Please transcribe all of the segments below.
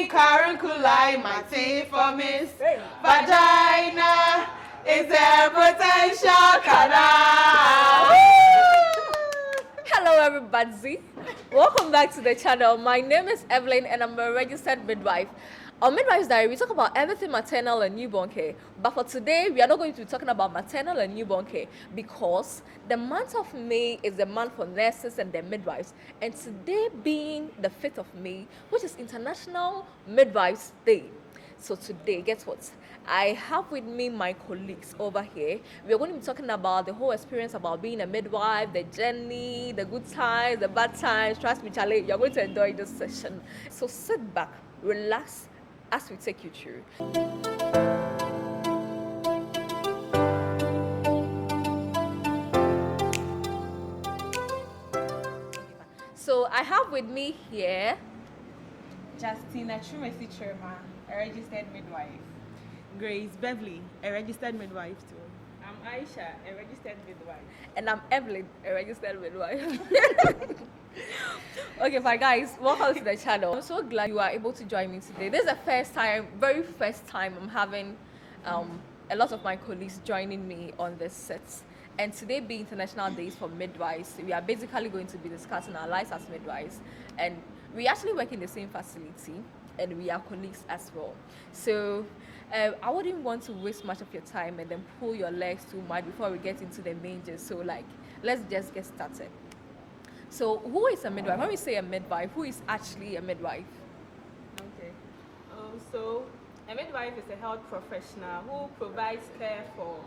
in carunculai, mate for miss. Vagina is a potential canal. Hello everybody, welcome back to the channel. My name is Evelyn and I'm a registered midwife. On Midwife's Diary, we talk about everything maternal and newborn care. But for today, we are not going to be talking about maternal and newborn care because the month of May is the month for nurses and their midwives. And today being the 5th of May, which is International Midwives Day. So today, guess what? I have with me my colleagues over here. We are going to be talking about the whole experience about being a midwife, the journey, the good times, the bad times. Trust me, Charlie, you're going to enjoy this session. So sit back, relax as we take you through. So I have with me here Justina Chumesi Chirma, a registered midwife. Grace Beverly, a registered midwife too. I'm Aisha, a registered midwife. And I'm Evelyn, a registered midwife. Okay, fine guys, welcome to the channel. I'm so glad you are able to join me today. This is the very first time I'm having a lot of my colleagues joining me on this set. And today being International Days for Midwives, we are basically going to be discussing our lives as midwives. And we actually work in the same facility and we are colleagues as well. So I wouldn't want to waste much of your time and then pull your legs too much before we get into the main gist. So let's just get started. So who is a midwife? When we say a midwife, who is actually a midwife? Okay. So a midwife is a health professional who provides care for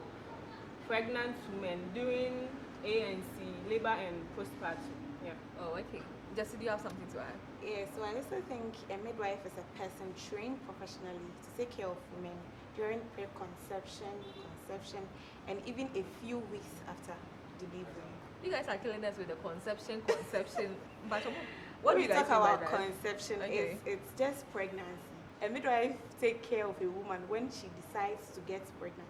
pregnant women during ANC, labor and postpartum. Yeah. Oh, okay. Jessie, do you have something to add? Yeah, so I also think a midwife is a person trained professionally to take care of women during preconception, conception, and even a few weeks after delivery. You guys are killing us with the conception. But what When do we you guys talk mean by about that? conception, Okay. it's just pregnancy. A midwife take care of a woman when she decides to get pregnant,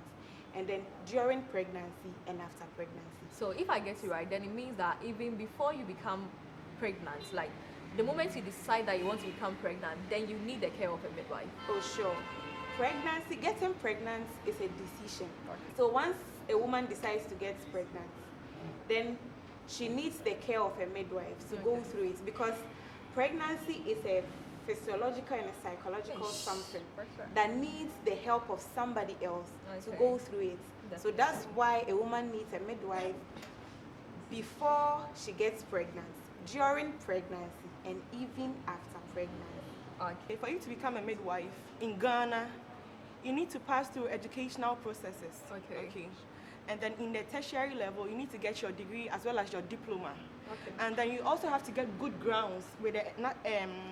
and then during pregnancy and after pregnancy. So if I get you right, then it means that even before you become pregnant, like the moment you decide that you want to become pregnant, then you need the care of a midwife. Oh, sure. Getting pregnant is a decision. So once a woman decides to get pregnant, then she needs the care of a midwife to go through it, because pregnancy is a physiological and a psychological something that needs the help of somebody else to go through it. So that's why a woman needs a midwife before she gets pregnant, during pregnancy, and even after pregnancy. Okay. For you to become a midwife in Ghana, you need to pass through educational processes. Okay. And then in the tertiary level, you need to get your degree as well as your diploma. Okay. And then you also have to get good grounds with the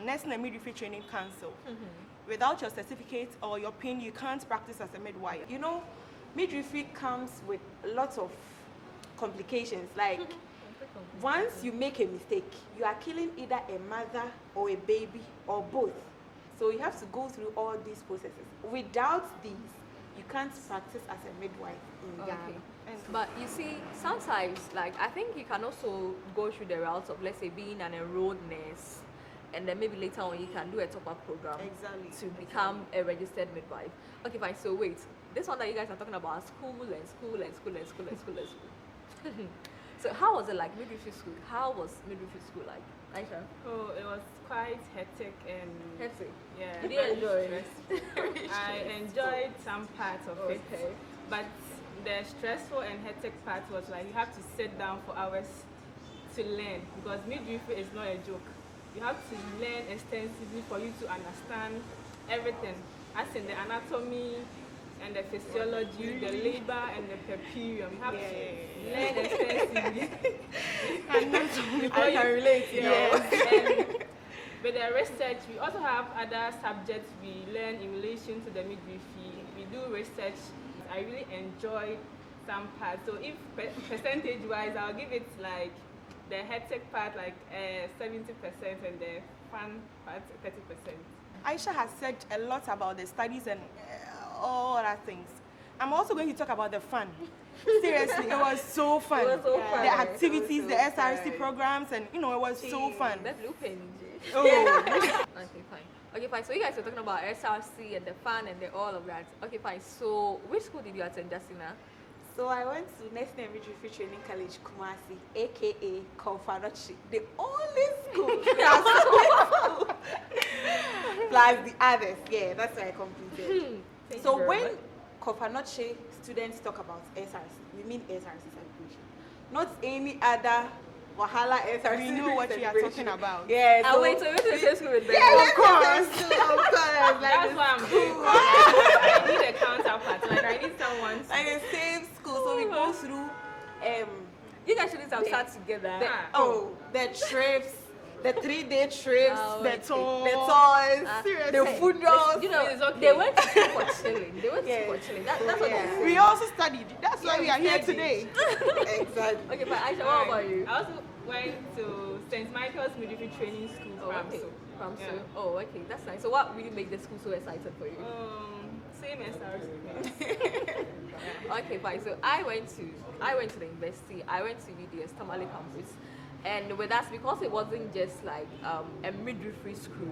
Nursing and Midwifery Training Council. Mm-hmm. Without your certificate or your PIN, you can't practice as a midwife. You know, midwifery comes with lots of complications. Like, once you make a mistake, you are killing either a mother or a baby or both. So you have to go through all these processes. Without these, you can't practice as a midwife in Ghana. But you see, sometimes, like, I think you can also go through the routes of, let's say, being an enrolled nurse, and then maybe later on you can do a top-up program to become a registered midwife. Okay, fine. So wait, this one that you guys are talking about, school. So how was it like, midwifery school? How was midwifery school like, Aisha? Oh, it was quite hectic and Hectic? yeah. Did you enjoy it? I enjoyed some parts of it, but the stressful and hectic part was like you have to sit down for hours to learn, because midwifery is not a joke. You have to learn extensively for you to understand everything, as in the anatomy and the physiology, the labor and the perineum. You have to learn extensively. I can relate, And with the research, we also have other subjects we learn in relation to the midwifery. We do research. I really enjoyed some parts. So if percentage-wise, I'll give it like the hectic part like 70% and the fun part 30%. Aisha has said a lot about the studies and all other things. I'm also going to talk about the fun. Seriously, it was so fun. It was so fun. The activities, the SRC programs, and it was so fun. That's looping. Oh. Okay, fine. Okay, fine. So you guys were talking about SRC and the fan and all of that. Okay, fine. So which school did you attend, Justina? So I went to National Midwifery Training College, Kumasi, aka Konfanochi, the only school plus the others. Yeah, that's why I completed. So when Konfanochi students talk about SRC, we mean SRC celebration, not any other Wahala SRC. We know what we are talking about. Yeah, I went to the same school with them. yeah, Of course. of course. That's why I'm doing. I need a counterpart. Like I need someone. Like the same school, so we go through You guys shouldn't have sat together. the trips, the 3-day trips, The tours. the tours, Seriously. the food draws. You know, It's okay. they went to school for chilling. They went to school for chilling. That's what Yeah. they We also studied. That's why we are here studied. today. Exactly. Okay, but Aisha, what about you? I also went to St. Michael's Midwifery Training School Oh, from okay. so. From Yeah. so. Oh, okay, that's nice. So what really made the school so excited for you? Same as ours. Okay, fine. So I went to the university. I went to UDS Tamale campus, and with us, because it wasn't just like a midwifery school.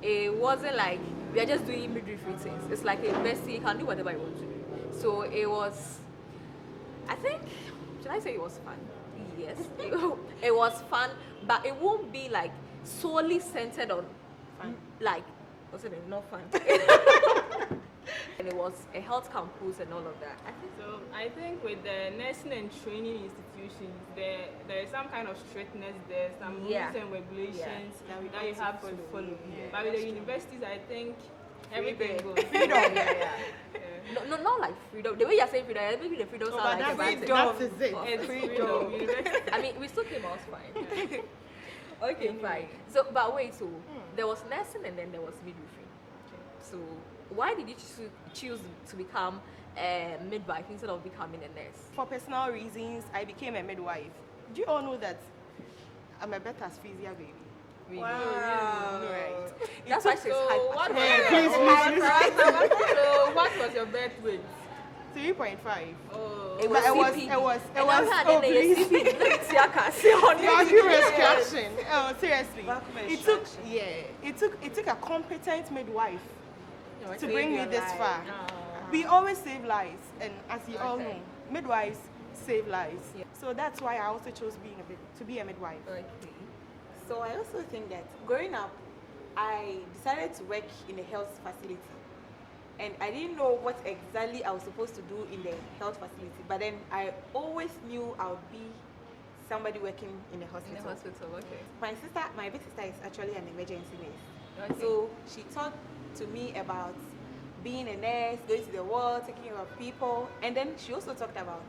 It wasn't like we are just doing midwifery things. It's like a university. You can do whatever you want to do. So it was. I think. Should I say it was fun? Yes, it was fun, but it won't be like solely centered on like what's it name? Not fun. And it was a health campus and all of that. So I think with the nursing and training institutions, there is some kind of strictness there, some Yeah. rules and regulations That we that have you to have to follow. follow. Yeah, But with the universities, I think everything Freedom. goes. Yeah. No, not like freedom. The way you're saying freedom, maybe the freedom Oh, sound but like a that's bad it. thing. That is it. It's Freedom. University. I mean, we still came out fine. Okay, fine. So, but wait, so there was nursing and then there was midwifery. So, why did you choose to become a midwife instead of becoming a nurse? For personal reasons, I became a midwife. Do you all know that I'm a better asphyxia baby? Wow. Right. That's why she's So hyper. what Hey, was please, so what was your birth weight? 3.5. Oh, It But it was, CP. it was, And it now was, had oh, an please. ACP. Vacuum extraction. Oh, seriously. Vacuum It took, extraction. it took a competent midwife to Save bring me your this life. far. We always save lives, and as you all know, midwives save lives. Yeah. So that's why I also chose to be a midwife. Okay. So I also think that growing up, I decided to work in a health facility. And I didn't know what exactly I was supposed to do in the health facility. But then I always knew I would be somebody working in a In hospital. the hospital, okay. My big sister is actually an emergency nurse. Okay. So she talked to me about being a nurse, going to the ward, taking care of people. And then she also talked about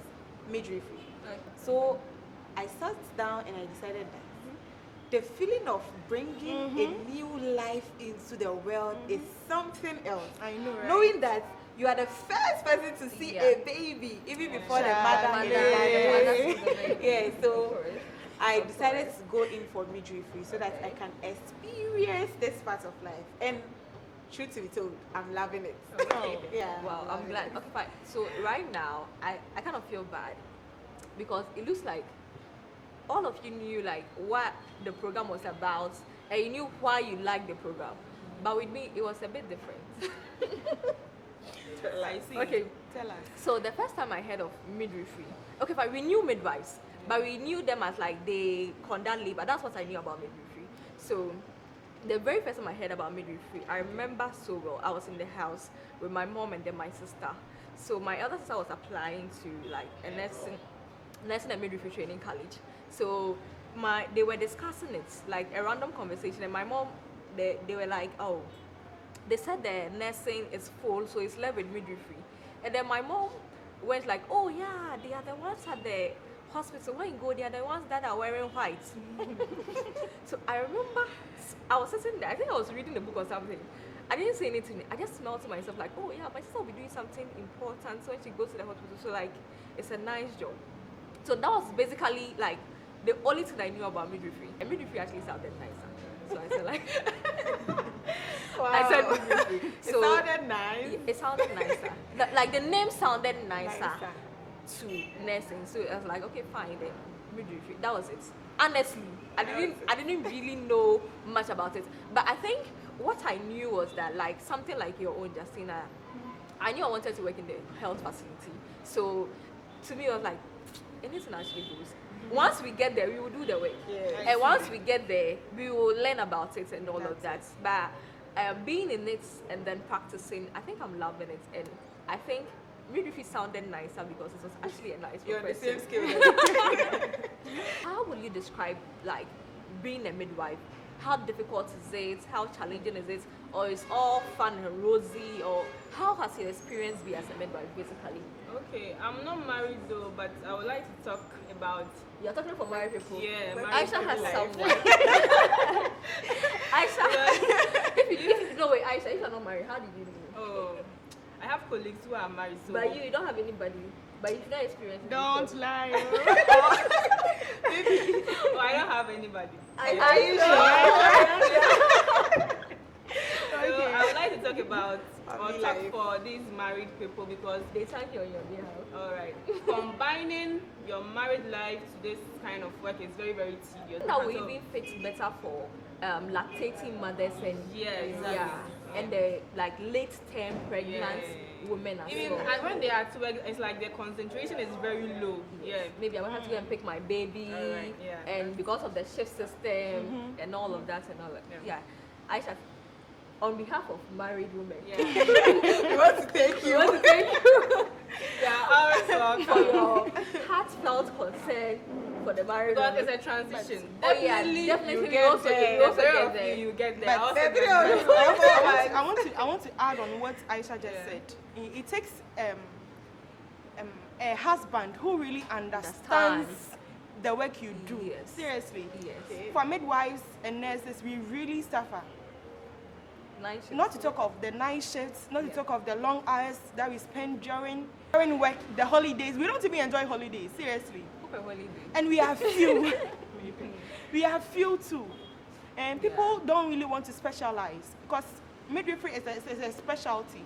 midwifery. Okay. So I sat down and I decided that the feeling of bringing a new life into the world is something else. I know, right? Knowing that you are the first person to see Yeah. a baby, even before the mother Child, is yeah. alive. Yeah, so Of course. I decided to go in for midwifery so that I can experience this part of life. And truth to be told, I'm loving it. Okay. Yeah. Wow, I'm glad. Okay, fine. So right now, I kind of feel bad because it looks like all of you knew like what the program was about and you knew why you liked the program. But with me, it was a bit different. I see. Okay. Tell us. So the first time I heard of midwifery, okay, fine, we knew midwives, but we knew them as like they conduct labor. That's what I knew about midwifery. So the very first time I heard about midwifery, I remember so well. I was in the house with my mom and then my sister. So my elder sister was applying to like a nursing and midwifery training college. So they were discussing it, like a random conversation, and my mom, they were like, oh, they said the nursing is full, so it's left with midwifery. And then my mom went like, oh yeah, they are the ones at the hospital. When you go, they are the ones that are wearing white. So I remember I was sitting there, I think I was reading a book or something. I didn't say anything. I just smelled to myself like, oh yeah, my sister will be doing something important. So when she goes to the hospital, so like, it's a nice job. So that was basically like the only thing I knew about midwifery. And midwifery actually sounded nicer. So I said like, Wow. I said midwifery. It So sounded nice. it sounded nicer. Like the name sounded nicer Nicer. to nursing. So I was like, okay, fine then. Midwifery. That was it. Honestly, I didn't really know much about it. But I think what I knew was that like something like your own, Justina, I knew I wanted to work in the health facility. So to me, I was like, anything actually goes. Once we get there, we will do the work. Yeah. And once we get there, we will learn about it and all of that. But being in it and then practicing, I think I'm loving it. And I think midwifery sounded nicer because it was actually a nice You're on the profession. same scale. How would you describe like being a midwife? How difficult is it? How challenging is it? Or is all fun and rosy? Or how has your experience been as a midwife basically? Okay, I'm not married though, but I would like to talk about. You're talking for married people. Yeah, married Aisha has people someone. Aisha, if you no wait, Aisha, if you're not married, how did you know? Oh, I have colleagues who are married, so. But you don't have anybody. But if you don't experience it Don't before. lie. Oh, I don't have anybody. Are you sure? So I would like to talk about or Family talk life. for these married people because They thank you on your behalf. all right, combining your married life to this kind of work is very, very tedious. That will So- even fit better for lactating mothers and Yeah, exactly. and the like late term pregnant Yeah. women as Even well. and when they are at work, it's like their concentration is very low. Yeah. Maybe I will have to go and pick my baby, Alright, yeah. and because of the shift system and all of that and all that. Yeah. Aisha, on behalf of married women, Yeah. We want to thank we you. want to thank you Yeah, always for welcome. your heartfelt concern for the married Because women. it's a transition. Oh yeah, definitely you we get also there. we also Three get of there. you get there. But I also the get three of there. you- I want to add on what Aisha just Yeah. said. It takes a husband who really understands the work you do. Yes. Seriously. Yes. For midwives and nurses, we really suffer. Nice. Not to talk of the night shifts, not to talk of the long hours that we spend during work, the holidays. We don't even enjoy holidays, seriously. And we have few. We have few too. And people don't really want to specialize because midwifery is a specialty.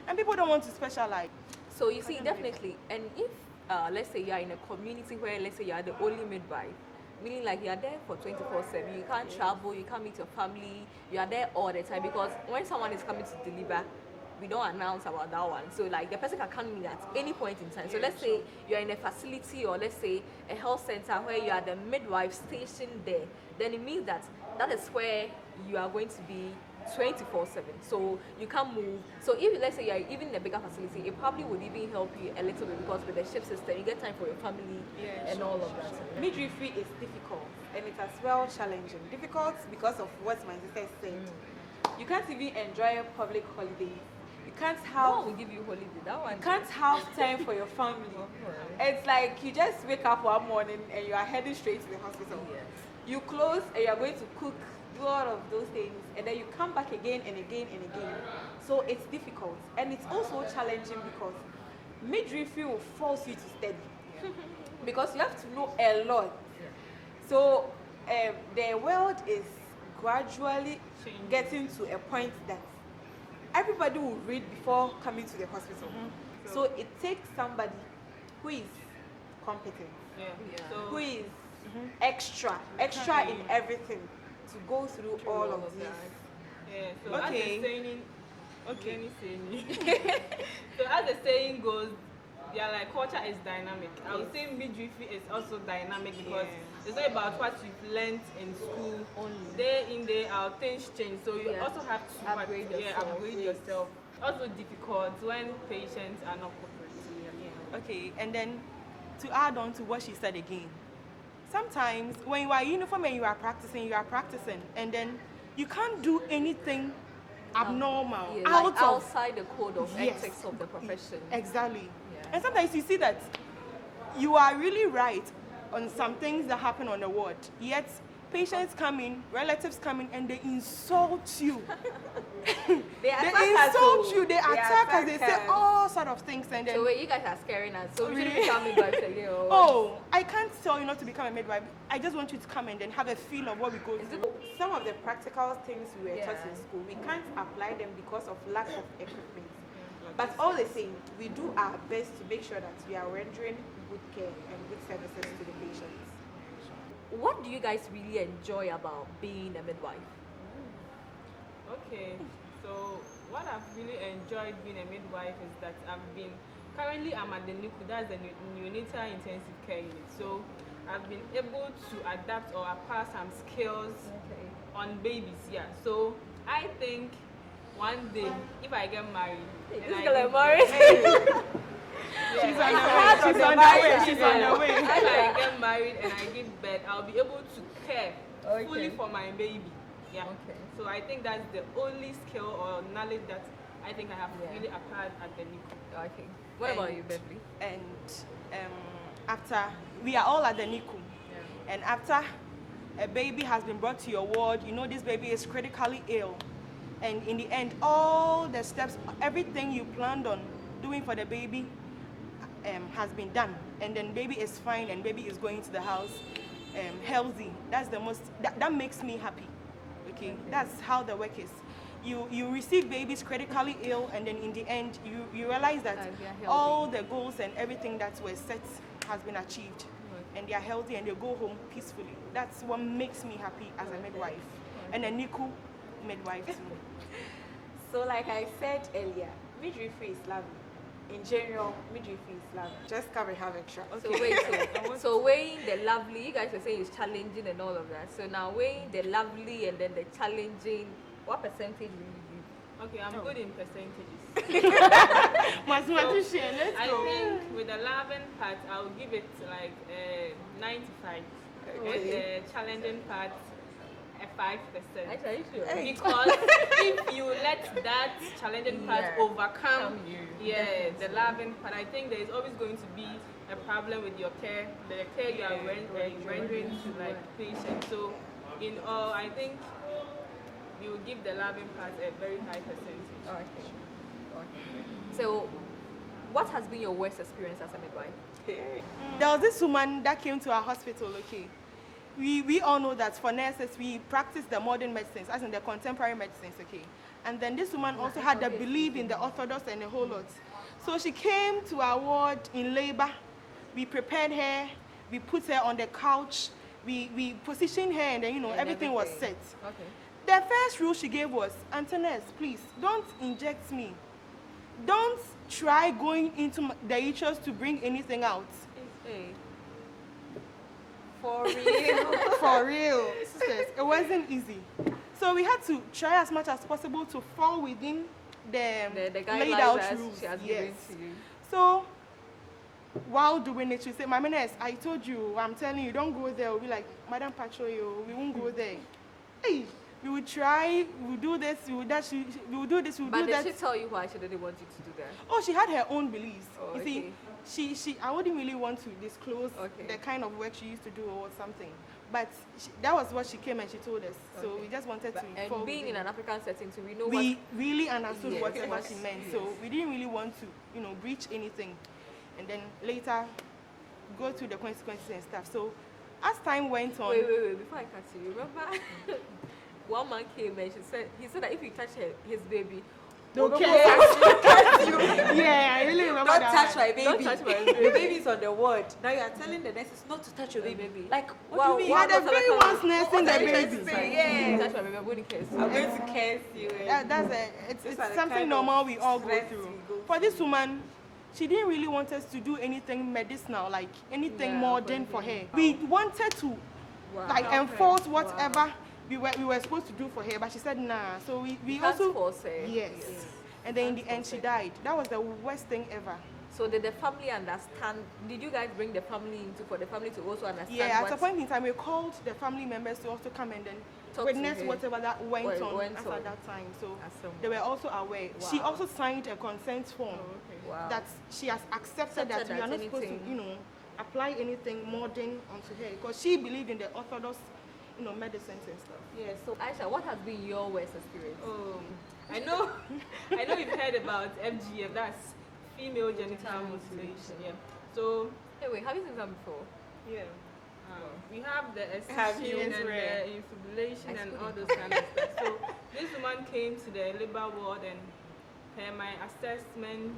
And people don't want to specialize. So you see, definitely, and if let's say you are in a community where let's say you are the only midwife, meaning like you are there for 24/7, you can't travel, you can't meet your family, you are there all the time because when someone is coming to deliver, we don't announce about that one. So like the person can come in at any point in time. So let's say you are in a facility or let's say a health center where you are the midwife stationed there, then it means that that is where you are going to be 24/7. So you can't move. So if let's say you are even in a bigger facility, it probably would even help you a little bit because with the shift system, you get time for your family and all of that. Midwifery is difficult and it's as well challenging. Difficult because of what my sister said. You can't even enjoy public holidays. You can't That one have will give you holiday. That one. you can't have time for your family. It's like you just wake up one morning and you are heading straight to the hospital. Yes. You close and you are going to cook, do all of those things, and then you come back again and again and again. So it's difficult and it's also challenging because midwifery will force you to study because you have to know a lot. So the world is gradually getting to a point that everybody will read before coming to the hospital. So it takes somebody who is competent, Yeah. Yeah. So, who is extra in everything to go through all of this. yeah. So Okay. as the saying, Okay. let me say. So as the saying goes, yeah, like culture is dynamic. I would say midwifery is also dynamic because it's not about what you've learned in school. Only. Day in, day out, things change. So you Yeah. also have to Upgrade yourself. upgrade yourself. Also difficult when patients are not cooperating. Okay, and then to add on to what she said again, sometimes when you are in uniform and you are practicing, and then you can't do anything abnormal Yeah, out like of outside the code of Yes. ethics of the profession. Exactly. Yeah. And sometimes you see that you are really right on some things that happen on the ward, yet patients come in, relatives come in, and they insult you. They They attack us, insult oh. you, they attack us, they attack say us. all sort of things, and then So wait, you guys are scaring us. So we Really? shouldn't become midwives again. Or what? oh, I can't tell you not to become a midwife. I just want you to come and then have a feel of what we go Is through. it- Some of the practical things we were taught Yeah. in school, we can't apply them because of lack of equipment. But all the same, we do our best to make sure that we are rendering good care and good services to the patients. what do you guys really enjoy about being a midwife? Okay, so what I've really enjoyed being a midwife is that currently I'm at the NICU, that's the neonatal intensive care unit. So I've been able to adapt or acquire some skills on babies, yeah. So I think one day, if I get married, She's on the way. If I get married and I give birth, I'll be able to care fully for my baby. Yeah. Okay. So I think that's the only skill or knowledge that I think I have really acquired at the NICU. Okay. What about you, Beverly? And after we are all at the NICU, and after a baby has been brought to your ward, you know this baby is critically ill, and in the end, all the steps, everything you planned on doing for the baby has been done, and then baby is fine and baby is going to the house healthy. That's the most that makes me happy. Okay, that's how the work is. You receive babies critically ill, and then in the end you realize that all the goals and everything that were set has been achieved, and they are healthy and they go home peacefully. That's what makes me happy as a midwife and a NICU midwife too. So like I said earlier, midwifery is lovely. In general, midwifery is lovely. Just come and have a try. So wait, so weighing the lovely, you guys were saying is challenging and all of that. So now weighing the lovely and then the challenging, what percentage will you give? Okay, I'm good in percentages. Mathematician, let's I go. think with the loving part, I'll give it like 95. And the challenging part, a 5%. Actually, sure. Because if you let that challenging part overcome the loving part, I think there is always going to be a problem with your care, the care you are rendering to like patients. So in all, I think you will give the loving part a very high percentage. Okay. So, what has been your worst experience as a midwife? There was this woman that came to our hospital, okay. We all know that for nurses, we practice the modern medicines, as in the contemporary medicines, okay. And then this woman also had the belief in the orthodox and a whole lot. So she came to our ward in labor. We prepared her, we put her on the couch, we positioned her, and then, you know, everything was set. Okay. The first rule she gave was, Antoinette, please, don't inject me. Don't try going into the uterus to bring anything out. Hey. For real. For real, sisters, it wasn't easy. So we had to try as much as possible to fall within the laid out rules. She has given to you. So while doing it, she said, "Mama nurse, I told you, I'm telling you, don't go there." We'll be like, "Madam Patrol, we won't go there." Hey, we would try, we would do this, we would that, we would do this, we would do that. But did she tell you why she didn't want you to do that? Oh, she had her own beliefs. Oh, you okay. see, I wouldn't really want to disclose the kind of work she used to do or something. But that was what she came and she told us. So we just wanted to. And being in an African setting, so we know we really understood whatever what she meant. So we didn't really want to, you know, breach anything, and then later go through the consequences and stuff. So as time went on. Wait, before I cut you, remember one man came and he said that if you touch his baby, Okay. Yeah, I really remember Don't that. touch my baby. Don't touch my baby. The baby is on the ward. Now you are telling the nurses not to touch your baby. Like, what do you mean? You had a very once nursing the baby. Yeah. Touch my baby, I'm going to curse you. I'm going to curse you. It's something normal we all go through. For this woman, she didn't really want us to do anything medicinal, like anything modern for her. We wanted to enforce whatever we were supposed to do for her, but she said nah. So we also force her. Yes. And then in the end she died. That was the worst thing ever. So did the family understand? Did you guys bring the family for the family to also understand? Yeah, at a point in time we called the family members to also come and then witness whatever that went on after that time. So they were also aware. Wow. She also signed a consent form that she has accepted that we are not supposed to, you know, apply anything modern onto her because she believed in the orthodox, you know, medicines and stuff. Yeah. So Aisha, what has been your worst experience? I know you've heard about FGM. That's female genital mutilation. Yeah. So. Hey, wait. Have you seen that before? Yeah. We have the excision and the infibulation and all those kind of stuff. So this woman came to the labor ward and per my assessment,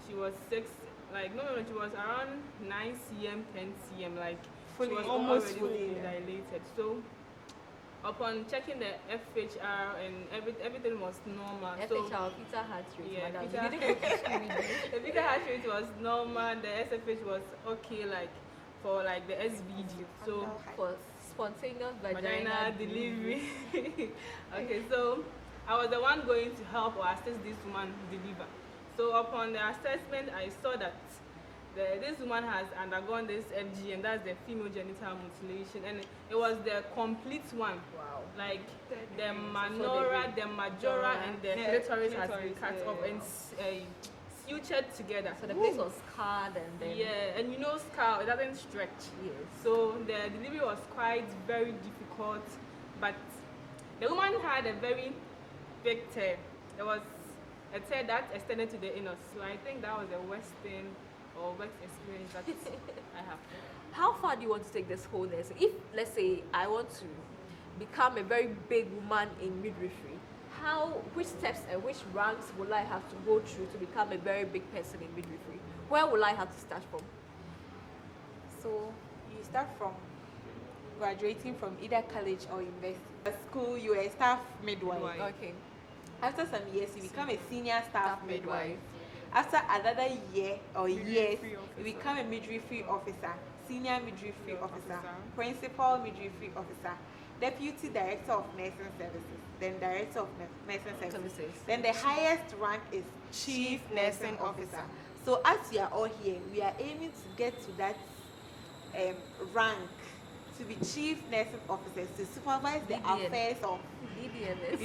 she was 6. Like no, she was around 9 cm, 10 cm. Like she was almost already fully dilated. So upon checking the FHR and everything was normal. FHR, fetal heart rate. Yeah, Madam. fetal- You didn't go to school with me. the fetal heart rate was normal. The SFH was okay, like for like the SVG. So For spontaneous vaginal delivery. Okay, so I was the one going to help or assist this woman deliver. So upon the assessment, I saw that this woman has undergone this FG, and that's the female genital mutilation, and it was the complete one. Wow. Like the minora, the majora, and the clitoris has been cut off and sutured together. So the place was scarred and then... Yeah, and you know scar, it doesn't stretch. Yes. So the delivery was quite very difficult, but the woman had a very big tear. There was a tear that extended to the anus. So I think that was the worst thing or worst experience that I have. How far do you want to take this whole nursing? If, let's say, I want to become a very big woman in midwifery, which steps and which ranks will I have to go through to become a very big person in midwifery? Where will I have to start from? So you start from graduating from either college or university. At school, you are a staff midwife. Okay. After some years, you become a senior staff midwife. After another year or years, you become a midwifery officer, senior midwifery officer, principal midwifery officer, deputy director of nursing services, then director of nursing services. Then the highest rank is chief nursing officer. So as we are all here, we are aiming to get to that rank, to be chief nursing officers, to supervise the affairs of DDNS,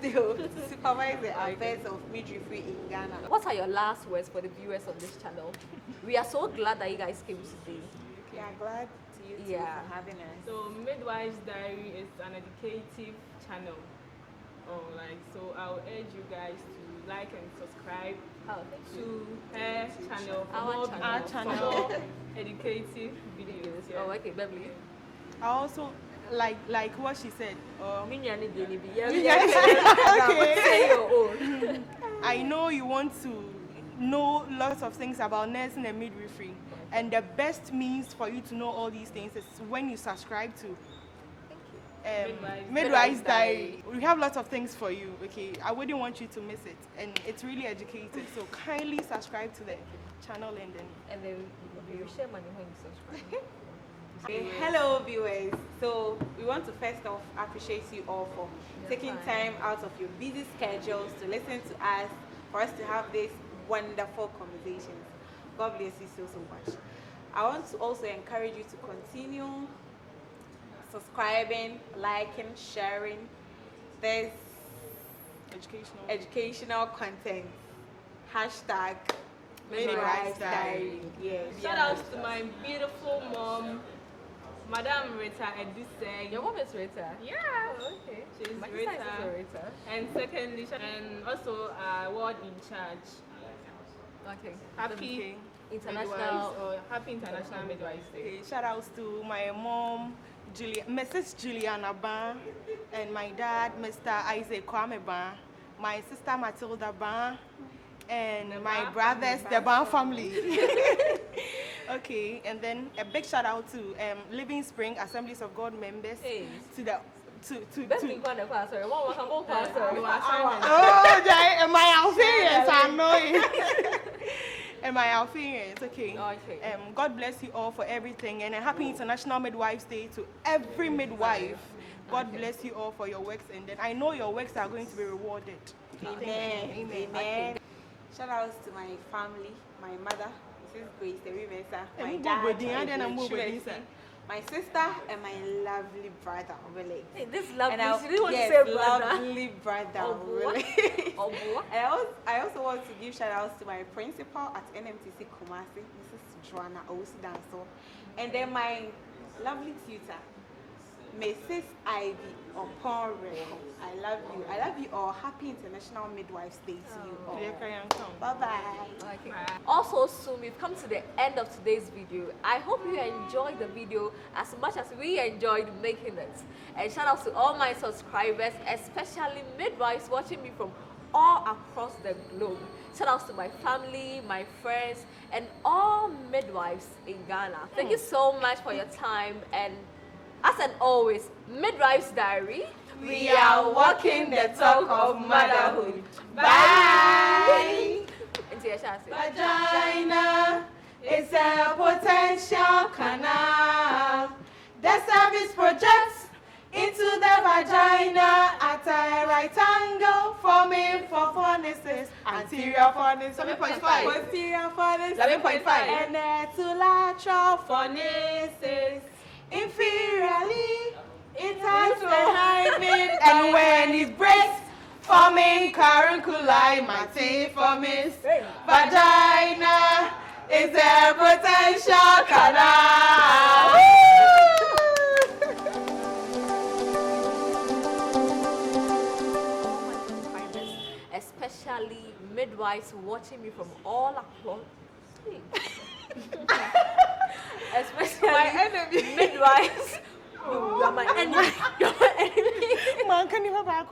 to supervise the affairs of midwifery in Ghana. What are your last words for the viewers on this channel? We are so glad that you guys came today. We are glad to you too for having us. So Midwives Diary is an educative channel. So I'll urge you guys to like and subscribe to her channel for our channel. for more educative videos. Yeah. Oh, okay, Beverly. I also like what she said. Say your own. I know you want to know lots of things about nursing and midwifery, and the best means for you to know all these things is when you subscribe to Midwives Diary. We have lots of things for you. Okay, I wouldn't want you to miss it, and it's really educated. So kindly subscribe to the channel, and then you share money when you subscribe. Hello viewers, so we want to first off appreciate you all for taking time out of your busy schedules to listen to us, for us to have these wonderful conversations. God bless you so much. I want to also encourage you to continue subscribing, liking, sharing this educational content. Hashtag Midwives Diary. Yes. Shout out to my beautiful mom, Madam Rita Eduse. Your mom is Rita? Yeah. Oh, okay. She's My Rita. sister is also Rita. And secondly, and also ward in charge. Okay. Happy International. Midwives, or Happy International Midwives Day. okay, shout outs to my mom, Mrs. Juliana Ban, and my dad, Mr. Isaac Kwame Ban, my sister Matilda Ban, and my brothers, the Ban family. Okay, and then a big shout out to Living Spring Assemblies of God members, to the Sorry, oh, and my Alpharians, I know it. And my Alpharians, okay. God bless you all for everything, and a happy International Midwives Day to every midwife. God bless you all for your works, and then I know your works are going to be rewarded. Amen. Amen. Amen. Shout outs to my family, my mother, Mrs. Grace Teresa, my And dad, my sister, and my lovely brother, really. Hey, this lovely, And she didn't want to say brother. lovely brother, really. And I also want to give shout outs to my principal at NMTC Kumasi, Mrs. Joanna Owusu-Danso, and then my lovely tutor, Mrs. Ivy Oponreko. I love you. I love you all. Happy International Midwives Day to you all. Bye-bye. Okay. Also soon, we've come to the end of today's video. I hope you enjoyed the video as much as we enjoyed making it. And shout out to all my subscribers, especially midwives watching me from all across the globe. Shout outs to my family, my friends, and all midwives in Ghana. Thank you so much for your time, and as and always, Midwives Diary. We are walking the talk of motherhood. Bye. Vagina is a potential canal. The cervix projects into the vagina at a right angle, forming four fornices. Anterior fornice 7.5, posterior fornice 11.5, and two lateral fornices. Inferiorly, it has a hymen, and when it breaks, forming carunculi multiformis. Vagina is a potential canal. Especially midwives watching me from all across. Especially My enemy. midwives. You are my enemy. You are my enemy. Man, can you have a